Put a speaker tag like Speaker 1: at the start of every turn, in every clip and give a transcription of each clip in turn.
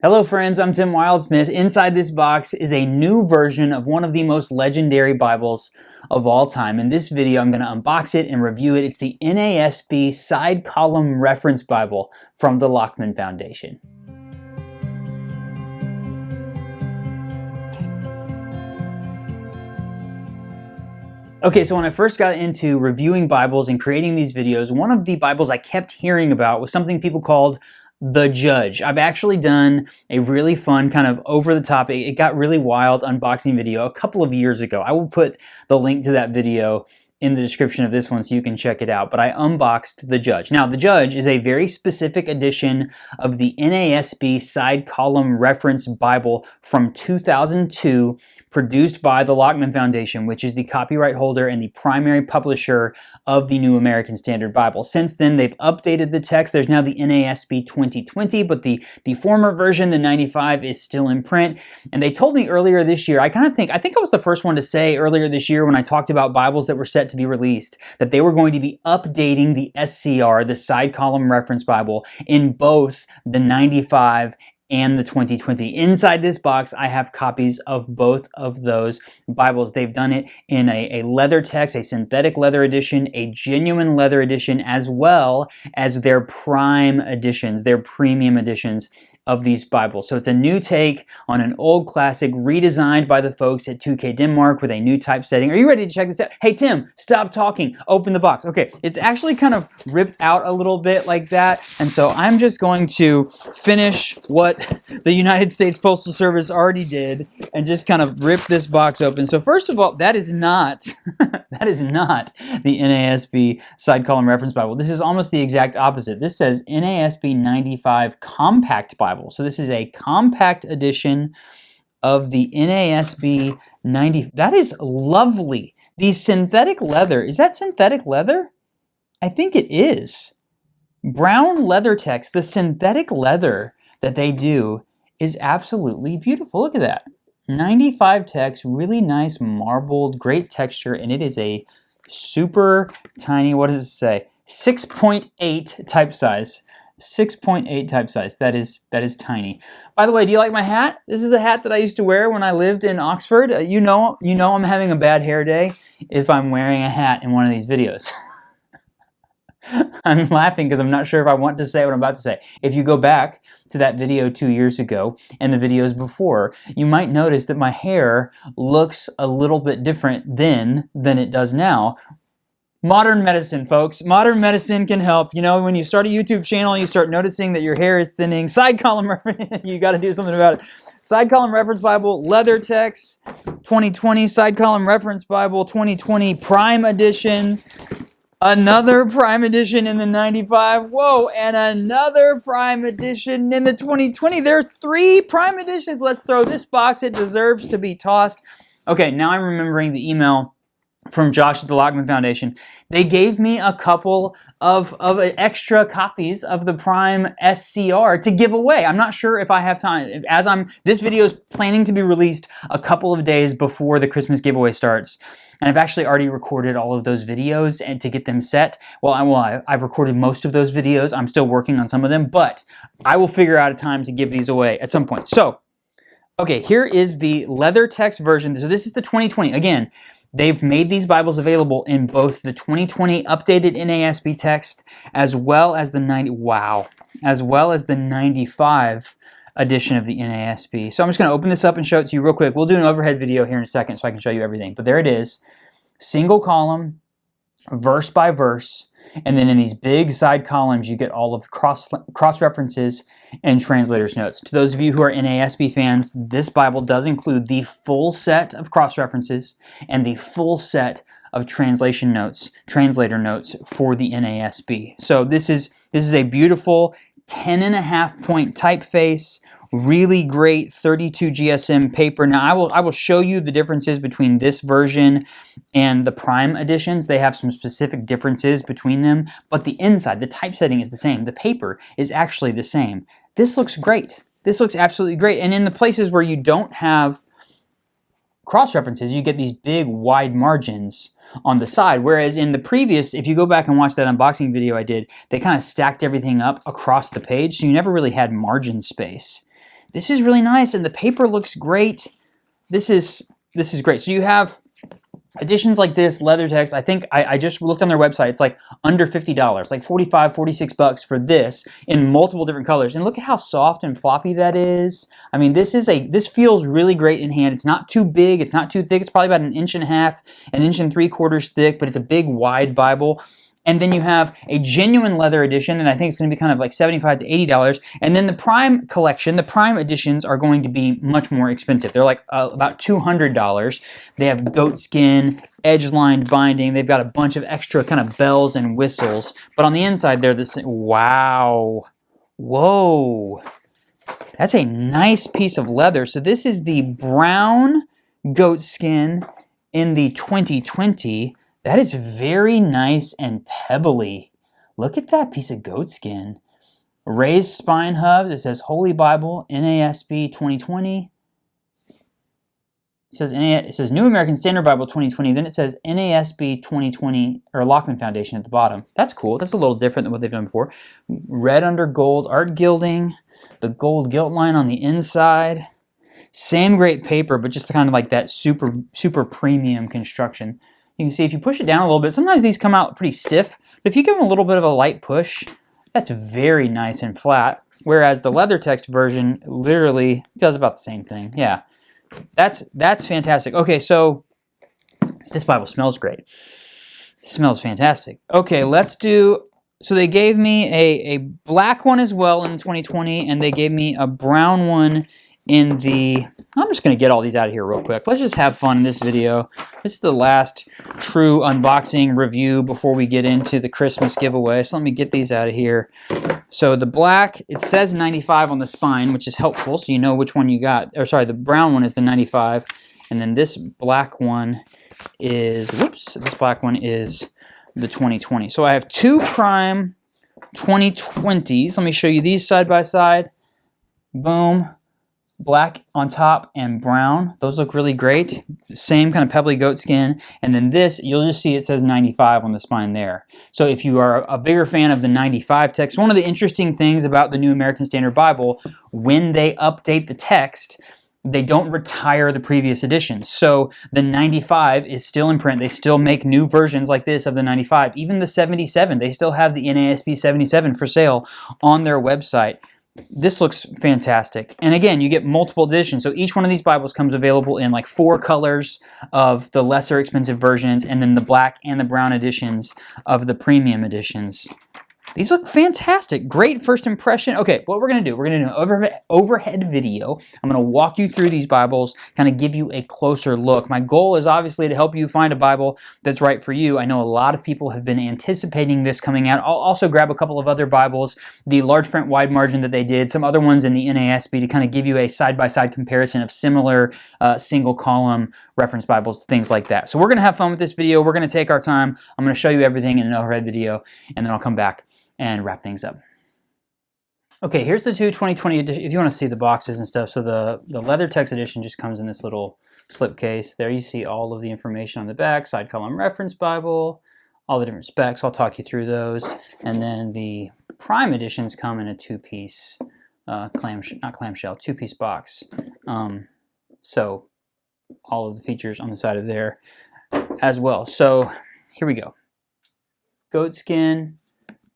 Speaker 1: Hello friends, I'm Tim Wildsmith. Inside this box is a new version of one of the most legendary Bibles of all time. In this video, I'm going to unbox it and review it. It's the NASB Side Column Reference Bible from the Lockman Foundation. Okay, so when I first got into reviewing Bibles and creating these videos, one of the Bibles I kept hearing about was something people called the Judge. I've actually done a really fun kind of over-the-top, it got really wild unboxing video a couple of years ago. I will put the link to that video in the description of this one so you can check it out. But I unboxed the Judge. Now, the Judge is a very specific edition of the NASB Side Column Reference Bible from 2002, produced by the Lockman Foundation, which is the copyright holder and the primary publisher of the New American Standard Bible. Since then, they've updated the text. There's now the NASB 2020, but the former version, the 95, is still in print. And they told me earlier this year, I think I was the first one to say earlier this year when I talked about Bibles that were set to be released, that they were going to be updating the SCR, the Side Column Reference Bible, in both the 95 and the 2020. Inside this box, I have copies of both of those Bibles. They've done it in a leather text, a synthetic leather edition, a genuine leather edition, as well as their prime editions, their premium editions of these Bibles. So it's a new take on an old classic redesigned by the folks at 2K Denmark with a new typesetting. Are you ready to check this out? Hey Tim, stop talking. Open the box. Okay, it's actually kind of ripped out a little bit like that. And so I'm just going to finish what the United States Postal Service already did and just kind of rip this box open. So first of all, that is not that is not the NASB Side Column Reference Bible. This is almost the exact opposite. This says NASB 95 Compact Bible. So this is a compact edition of the NASB 90. That is lovely. The synthetic leather, is that synthetic leather? I think it is. Brown leather text, the synthetic leather that they do is absolutely beautiful. Look at that. 95 text, really nice marbled, great texture, and it is a super tiny, what does it say? 6.8 type size. 6.8 type size. That is tiny. By the way, do you like my hat? This is a hat that I used to wear when I lived in Oxford. You know I'm having a bad hair day if I'm wearing a hat in one of these videos. I'm laughing because I'm not sure if I want to say what I'm about to say. If you go back to that video 2 years ago and the videos before, you might notice that my hair looks a little bit different then than it does now. Modern medicine, folks. Modern medicine can help. You know, when you start a YouTube channel, you start noticing that your hair is thinning. Side column reference, you got to do something about it. Side Column Reference Bible, leather text, 2020. Side Column Reference Bible, 2020 Prime Edition. Another Prime Edition in the 95. Whoa, and another Prime Edition in the 2020. There's 3 Prime Editions. Let's throw this box. It deserves to be tossed. Okay, now I'm remembering the email from Josh at the Lockman Foundation. They gave me a couple of extra copies of the Prime SCR to give away. I'm not sure if I have time. This video is planning to be released a couple of days before the Christmas giveaway starts. And I've actually already recorded all of those videos and to get them set. Well, I've recorded most of those videos. I'm still working on some of them, but I will figure out a time to give these away at some point. So, okay, here is the leather text version. So this is the 2020. Again, they've made these Bibles available in both the 2020 updated NASB text as well as the 95 edition of the NASB. So I'm just going to open this up and show it to you real quick. We'll do an overhead video here in a second so I can show you everything. But there it is. Single column, verse by verse. And then in these big side columns, you get all of cross references and translator's notes. To those of you who are NASB fans, this Bible does include the full set of cross references and the full set of translation notes, translator notes for the NASB. So this is a beautiful 10.5 point typeface, really great 32 GSM paper. Now I will show you the differences between this version and the Prime editions. They have some specific differences between them, but the inside, the typesetting is the same. The paper is actually the same. This looks great. This looks absolutely great. And in the places where you don't have cross references, you get these big wide margins on the side. Whereas in the previous, if you go back and watch that unboxing video I did, they kind of stacked everything up across the page, so you never really had margin space. This is really nice, and the paper looks great. This is great. So you have editions like this, leather text. I think I just looked on their website. It's like under $50, like 45, 46 bucks for this in multiple different colors. And look at how soft and floppy that is. I mean, this feels really great in hand. It's not too big. It's not too thick. It's probably about 1.5 inches, 1 3/4 inches thick, but it's a big, wide Bible. And then you have a genuine leather edition, and I think it's going to be kind of like $75 to $80. And then the Prime collection, the Prime editions are going to be much more expensive. They're like about $200. They have goatskin, edge-lined binding. They've got a bunch of extra kind of bells and whistles. But on the inside, they're the same. Wow. Whoa. That's a nice piece of leather. So this is the brown goatskin in the 2020. That is very nice and pebbly. Look at that piece of goatskin. Raised spine hubs. It says Holy Bible, NASB 2020. It says New American Standard Bible 2020. Then it says NASB 2020 or Lockman Foundation at the bottom. That's cool. That's a little different than what they've done before. Red under gold art gilding. The gold gilt line on the inside. Same great paper, but just kind of like that super premium construction. You can see if you push it down a little bit, sometimes these come out pretty stiff, but if you give them a little bit of a light push, that's very nice and flat. Whereas the leather text version literally does about the same thing. Yeah, that's fantastic. Okay, so this Bible smells great. It smells fantastic. Okay, so they gave me a black one as well in 2020, and they gave me a brown one in the, I'm just going to get all these out of here real quick. Let's just have fun in this video. This is the last true unboxing review before we get into the Christmas giveaway. So let me get these out of here. So the black, it says 95 on the spine, which is helpful, so you know which one you got. Or sorry, the brown one is the 95. And then this black one is, this black one is the 2020. So I have two Prime 2020s. Let me show you these side by side. Boom. Black on top and brown. Those look really great. Same kind of pebbly goatskin. And then this, you'll just see it says 95 on the spine there. So if you are a bigger fan of the 95 text, one of the interesting things about the New American Standard Bible, when they update the text, they don't retire the previous editions. So the 95 is still in print. They still make new versions like this of the 95. Even the 77, they still have the NASB 77 for sale on their website. This looks fantastic. And again, you get multiple editions. So each one of these Bibles comes available in like 4 colors of the lesser expensive versions, and then the black and the brown editions of the premium editions. These look fantastic. Great first impression. Okay, what we're going to do, we're going to do an overhead video. I'm going to walk you through these Bibles, kind of give you a closer look. My goal is obviously to help you find a Bible that's right for you. I know a lot of people have been anticipating this coming out. I'll also grab a couple of other Bibles, the large print wide margin that they did, some other ones in the NASB to kind of give you a side-by-side comparison of similar single column reference Bibles, things like that. So we're going to have fun with this video. We're going to take our time. I'm going to show you everything in an overhead video, and then I'll come back and wrap things up. Okay, here's the two 2020 edition. If you want to see the boxes and stuff, so the leather text edition just comes in this little slip case. There you see all of the information on the back, side column reference Bible, all the different specs. I'll talk you through those. And then the Prime editions come in a two-piece two-piece box. So all of the features on the side of there as well. So here we go. Goatskin.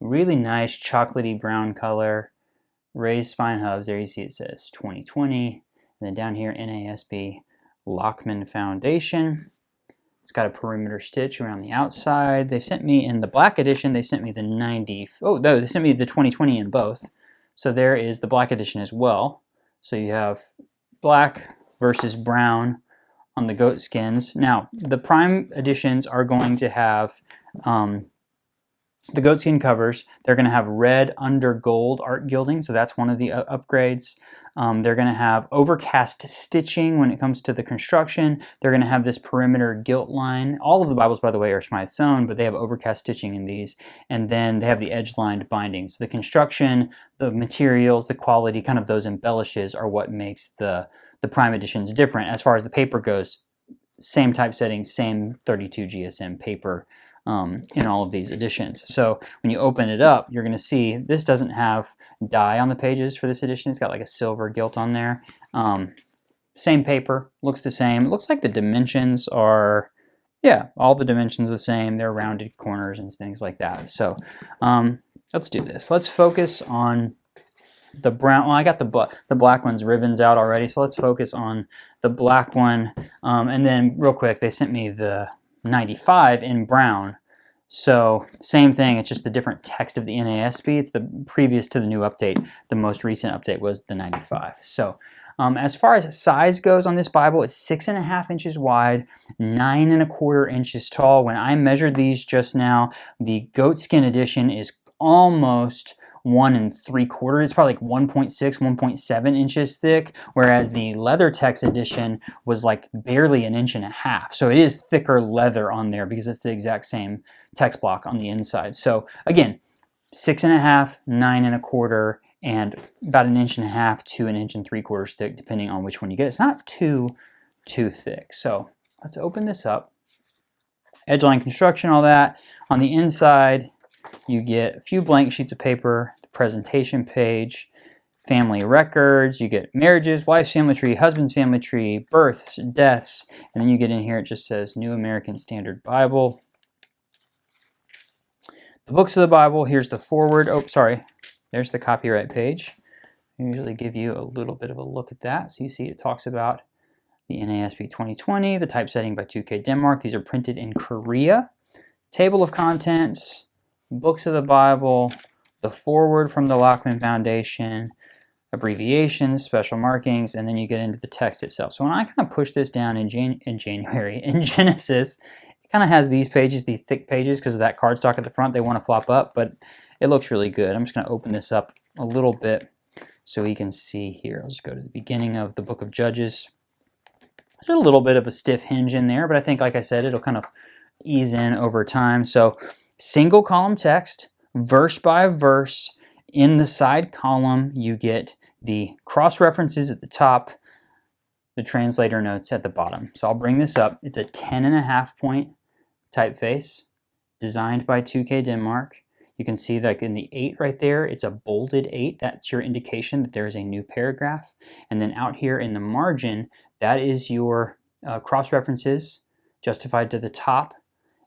Speaker 1: Really nice chocolatey brown color, raised spine hubs. There you see it says 2020. And then down here, NASB Lockman Foundation. It's got a perimeter stitch around the outside. They sent me in the black edition, they sent me the 90. Oh, no, they sent me the 2020 in both. So there is the black edition as well. So you have black versus brown on the goat skins. Now, the Prime editions are going to have the goatskin covers. They're going to have red under gold art gilding, so that's one of the upgrades. They're going to have overcast stitching when it comes to the construction. They're going to have this perimeter gilt line. All of the Bibles, by the way, are Smythe's own, but they have overcast stitching in these. And then they have the edge-lined binding. So the construction, the materials, the quality, kind of those embellishes are what makes the Prime editions different. As far as the paper goes, same typesetting, same 32 GSM paper. in all of these editions. So when you open it up, you're going to see this doesn't have dye on the pages for this edition. It's got like a silver gilt on there. Same paper, looks the same. It looks like the dimensions are, yeah, all the dimensions are the same. They're rounded corners and things like that. So let's do this. Let's focus on the brown. Well, I got the black one's ribbons out already, so let's focus on the black one. And then real quick, they sent me the 95 in brown. So same thing, it's just the different text of the NASB. It's the previous to the new update. The most recent update was the 95. So as far as size goes on this Bible, it's 6.5 inches wide, 9.25 inches tall. When I measured these just now, the goatskin edition is almost 1 3/4. It's probably like 1.6, 1.7 inches thick, whereas the leather text edition was like barely 1.5 inches. So it is thicker leather on there because it's the exact same text block on the inside. So again, 6.5, 9.25, and about 1.5 to 1 3/4 thick, depending on which one you get. It's not too thick. So let's open this up. Edgeline construction, all that. On the inside, you get a few blank sheets of paper, the presentation page, family records, you get marriages, wife's family tree, husband's family tree, births, deaths, and then you get in here, it just says New American Standard Bible. The books of the Bible, here's the foreword. Oh, sorry, there's the copyright page. I usually give you a little bit of a look at that. So you see it talks about the NASB 2020, the typesetting by 2K Denmark. These are printed in Korea. Table of contents, books of the Bible, the foreword from the Lockman Foundation, abbreviations, special markings, and then you get into the text itself. So when I kind of push this down in Genesis, it kind of has these pages, these thick pages, because of that cardstock at the front. They want to flop up, but it looks really good. I'm just going to open this up a little bit so we can see here. I'll just go to the beginning of the book of Judges. There's a little bit of a stiff hinge in there, but I think, like I said, it'll kind of ease in over time. So single column text, verse by verse. In the side column, you get the cross references at the top, the translator notes at the bottom. So I'll bring this up. It's a 10.5 point typeface designed by 2K Denmark. You can see that in the 8 right there, it's a bolded 8. That's your indication that there is a new paragraph. And then out here in the margin, that is your cross references justified to the top.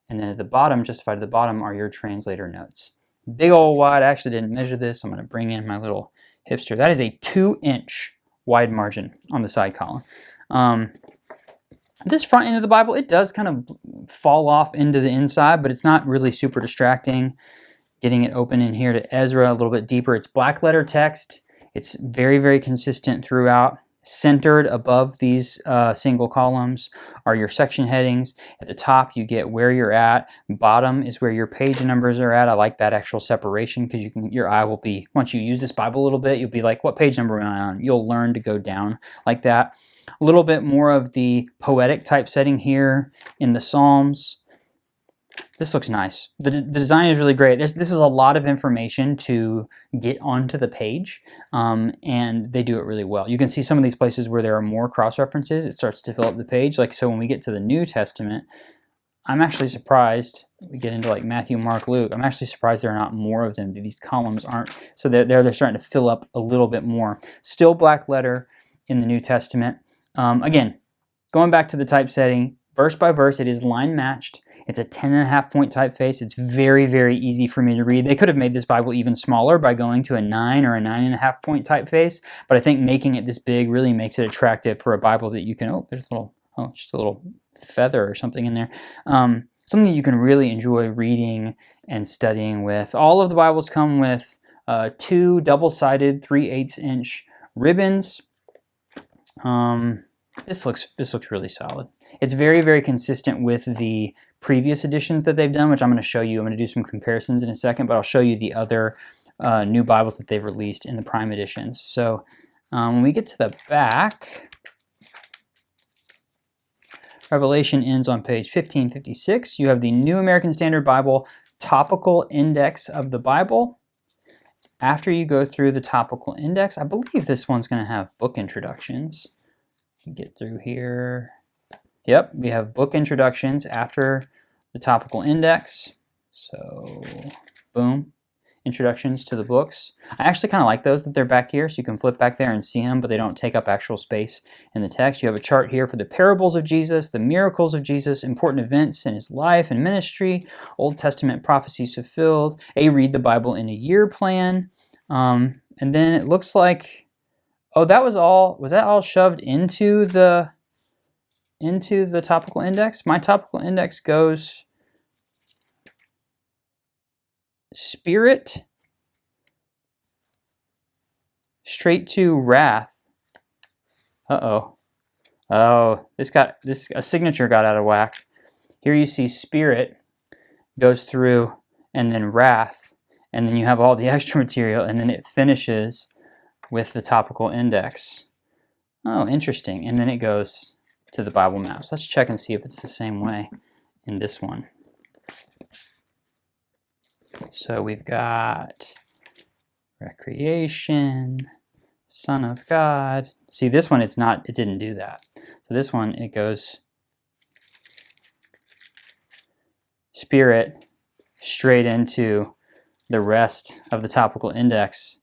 Speaker 1: And then at the bottom, justified to the bottom, are your translator notes. Big old wide. I actually didn't measure this. I'm going to bring in my little hipster. That is a 2-inch wide margin on the side column. This front end of the Bible, it does kind of fall off into the inside, but it's not really super distracting. Getting it open in here to Ezra a little bit deeper. It's black letter text. It's very, very consistent throughout. Centered above these single columns are your section headings. At the top, you get where you're at. Bottom is where your page numbers are at. I like that actual separation because your eye will be, once you use this Bible a little bit, you'll be like, what page number am I on? You'll learn to go down like that. A little bit more of the poetic typesetting here in the Psalms. This looks nice. The design is really great. This is a lot of information to get onto the page, and they do it really well. You can see some of these places where there are more cross-references. It starts to fill up the page. Like, so when we get to the New Testament, I'm actually surprised. We get into like Matthew, Mark, Luke. I'm actually surprised there are not more of them. These columns aren't. So they're starting to fill up a little bit more. Still black letter in the New Testament. Again, going back to the typesetting, verse by verse, it is line matched. It's a 10.5 point typeface. It's very, very easy for me to read. They could have made this Bible even smaller by going to a 9 or a 9.5 point typeface, but I think making it this big really makes it attractive for a Bible that you can, there's a little, just a little feather or something in there. Something that you can really enjoy reading and studying with. All of the Bibles come with 2 double-sided 3/8 inch ribbons. This looks really solid. It's very, very consistent with the previous editions that they've done, which I'm going to show you. I'm going to do some comparisons in a second, but I'll show you the other new Bibles that they've released in the Prime editions. So when we get to the back, Revelation ends on page 1556. You have the New American Standard Bible topical index of the Bible. After you go through the topical index, I believe this one's going to have book introductions. Get through here. Yep, we have book introductions after the topical index. So, boom. Introductions to the books. I actually kind of like those that they're back here, so you can flip back there and see them, but they don't take up actual space in the text. You have a chart here for the parables of Jesus, the miracles of Jesus, important events in his life and ministry, Old Testament prophecies fulfilled, a read the Bible in a year plan, and then it looks like, oh, that was all. Was that all shoved into the topical index? My topical index goes Spirit straight to wrath. Uh-oh. Oh, a signature got out of whack. Here you see Spirit goes through and then wrath, and then you have all the extra material, and then it finishes with the topical index. Oh, interesting. And then it goes to the Bible maps. Let's check and see if it's the same way in this one. So we've got recreation, Son of God. See, this one, it didn't do that. So this one, it goes Spirit straight into the rest of the topical index.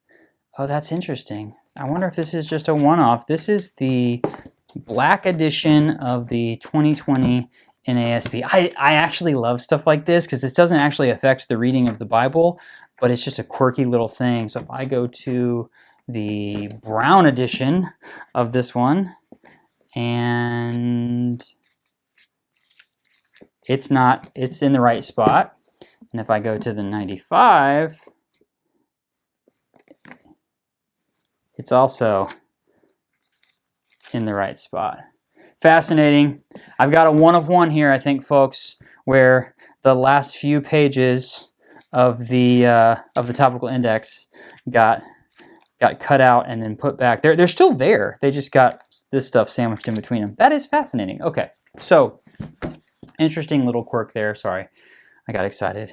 Speaker 1: Oh, that's interesting. I wonder if this is just a one-off. This is the black edition of the 2020 NASB. I actually love stuff like this because this doesn't actually affect the reading of the Bible, but it's just a quirky little thing. So if I go to the brown edition of this one, and it's in the right spot. And if I go to the 95, it's also in the right spot. Fascinating. I've got a one of one here, I think, folks, where the last few pages of the topical index got cut out and then put back. They're still there. They just got this stuff sandwiched in between them. That is fascinating. Okay, so interesting little quirk there. Sorry, I got excited.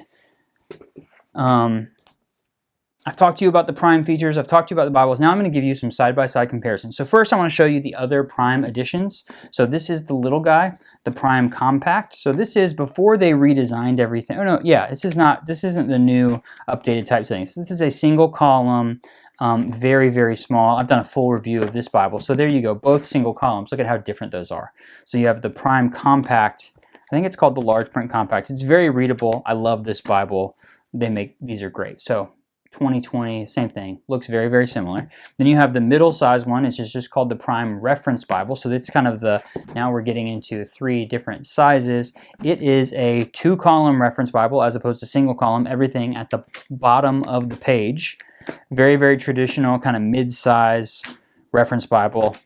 Speaker 1: I've talked to you about the Prime features. I've talked to you about the Bibles. Now I'm going to give you some side-by-side comparisons. So first I want to show you the other Prime editions. So this is the little guy, the Prime Compact. So this is before they redesigned everything. Oh no, yeah, this isn't the new updated typesetting. So this is a single column, very, very small. I've done a full review of this Bible. So there you go, both single columns. Look at how different those are. So you have the Prime Compact. I think it's called the Large Print Compact. It's very readable. I love this Bible. These are great. So 2020, same thing. Looks very, very similar. Then you have the middle size one, which is just called the Prime Reference Bible. So it's kind of now we're getting into 3 different sizes. It is a 2-column reference Bible as opposed to single column, everything at the bottom of the page. Very, very traditional, kind of mid-size reference Bible.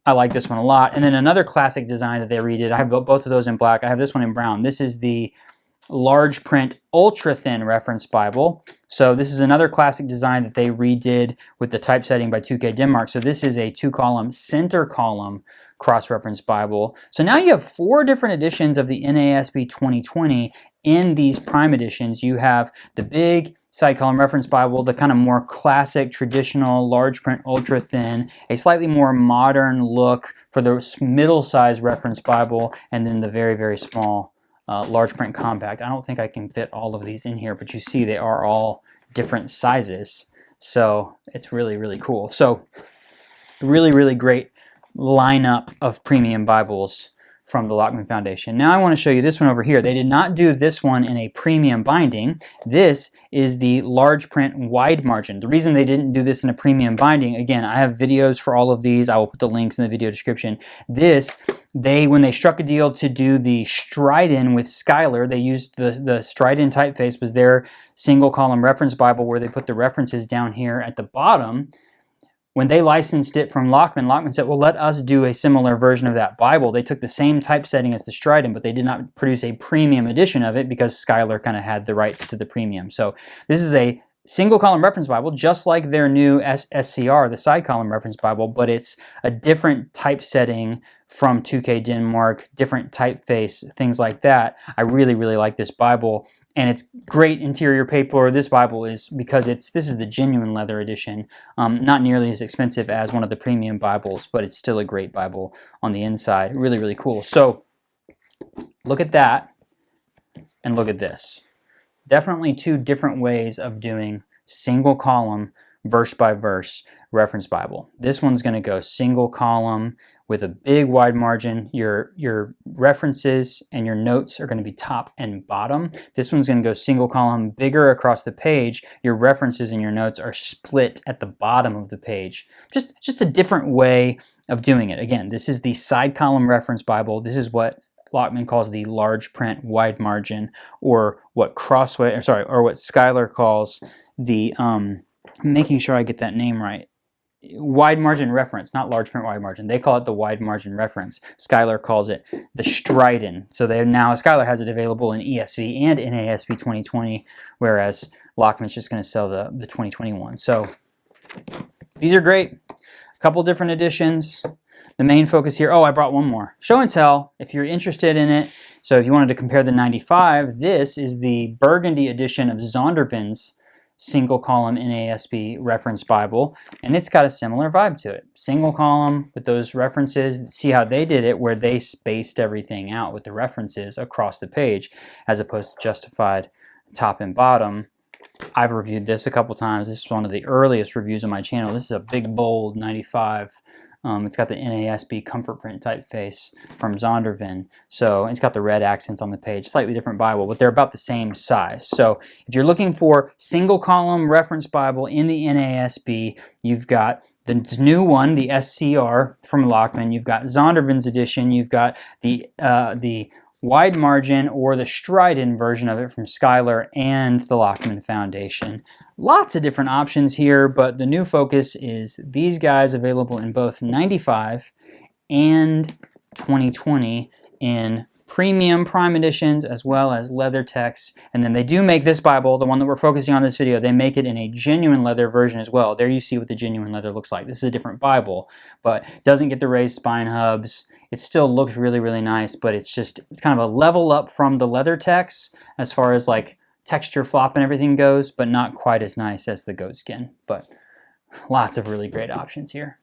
Speaker 1: I like this one a lot. And then another classic design that they redid, I have both of those in black. I have this one in brown. This is the large print ultra thin reference Bible. So this is another classic design that they redid with the typesetting by 2K Denmark. So this is a 2-column center column cross-reference Bible. So now you have 4 different editions of the NASB 2020 in these Prime editions. You have the big side column reference Bible, the kind of more classic, traditional, large print, ultra thin, a slightly more modern look for the middle size reference Bible, and then the very, very small large print compact. I don't think I can fit all of these in here, but you see they are all different sizes. So it's really, really cool. So really, really great lineup of premium Bibles from the Lockman Foundation. Now I want to show you this one over here. They did not do this one in a premium binding. This is the large print wide margin. The reason they didn't do this in a premium binding, again, I have videos for all of these. I will put the links in the video description. When they struck a deal to do the Striden with Schuyler, they used the Striden typeface was their single column reference Bible where they put the references down here at the bottom. When they licensed it from Lockman, Lockman said, well, let us do a similar version of that Bible. They took the same typesetting as the Striden, but they did not produce a premium edition of it because Schuyler kind of had the rights to the premium. So this is a single column reference Bible, just like their new SCR, the side column reference Bible, but it's a different typesetting from 2K Denmark, different typeface, things like that. I really, really like this Bible. And it's great interior paper. This Bible is, because this is the genuine leather edition, not nearly as expensive as one of the premium Bibles, but it's still a great Bible on the inside. Really, really cool. So look at that. and look at this. Definitely two different ways of doing single column, verse by verse reference Bible. This one's going to go single column with a big wide margin. Your references and your notes are going to be top and bottom. This one's going to go single column, bigger across the page. Your references and your notes are split at the bottom of the page. Just a different way of doing it. Again, this is the side column reference Bible. This is what Lockman calls the large print wide margin, or what what Schuyler calls the making sure I get that name right. Wide margin reference, not large print wide margin. They call it the wide margin reference. Schuyler calls it the Stridon. So Schuyler has it available in ESV and NASB 2020, whereas Lockman's just going to sell the 2021. So these are great. A couple different editions. The main focus here, I brought one more. Show and tell, if you're interested in it. So if you wanted to compare the 95, this is the Burgundy edition of Zondervan's single column NASB reference Bible, and it's got a similar vibe to it. Single column with those references. See how they did it, where they spaced everything out with the references across the page, as opposed to Justified top and bottom. I've reviewed this a couple times. This is one of the earliest reviews on my channel. This is a big, bold 95. It's got the NASB comfort print typeface from Zondervan. So it's got the red accents on the page. Slightly different Bible, but they're about the same size. So if you're looking for single column reference Bible in the NASB, you've got the new one, the SCR from Lockman. You've got Zondervan's edition. You've got the wide margin or the Stridon version of it from Schuyler and the Lockman Foundation. Lots of different options here, but the new focus is these guys, available in both 95 and 2020 in premium prime editions, as well as leather text. And then they do make this Bible, the one that we're focusing on in this video, they make it in a genuine leather version as well. There you see what the genuine leather looks like. This is a different Bible, but doesn't get the raised spine hubs. It still looks really, really nice, but it's kind of a level up from the leather text as far as like texture, flop, and everything goes, but not quite as nice as the goat skin. But lots of really great options here.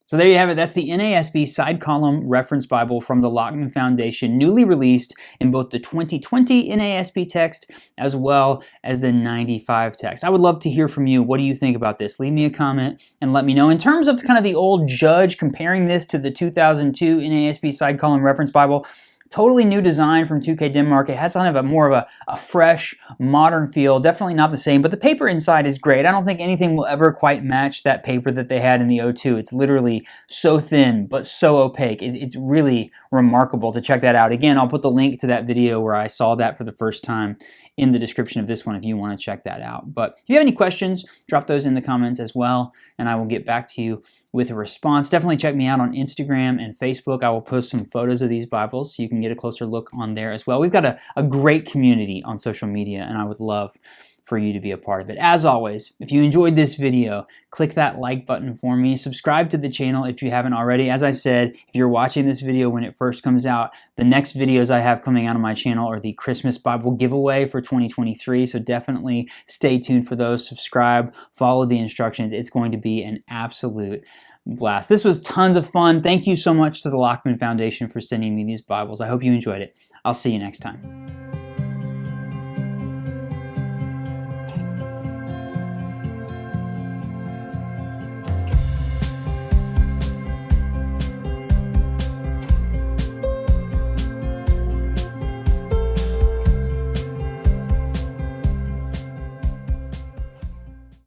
Speaker 1: So there you have it. That's the NASB side column reference Bible from the Lockman Foundation, newly released in both the 2020 NASB text as well as the 95 text. I would love to hear from you. What do you think about this? Leave me a comment and let me know. In terms of kind of the old Judge, comparing this to the 2002 NASB side column reference Bible, totally new design from 2K Denmark. It has kind of more of a fresh, modern feel. Definitely not the same, but the paper inside is great. I don't think anything will ever quite match that paper that they had in the 02. It's literally so thin, but so opaque. It's really remarkable to check that out. Again, I'll put the link to that video where I saw that for the first time in the description of this one if you want to check that out. But if you have any questions, drop those in the comments as well, and I will get back to you with a response. Definitely check me out on Instagram and Facebook. I will post some photos of these Bibles so you can get a closer look on there as well. We've got a great community on social media, and I would love for you to be a part of it. As always, if you enjoyed this video, click that like button for me. Subscribe to the channel if you haven't already. As I said, if you're watching this video when it first comes out, the next videos I have coming out on my channel are the Christmas Bible giveaway for 2023, so definitely stay tuned for those. Subscribe, follow the instructions. It's going to be an absolute blast. This was tons of fun. Thank you so much to the Lockman Foundation for sending me these Bibles. I hope you enjoyed it. I'll see you next time.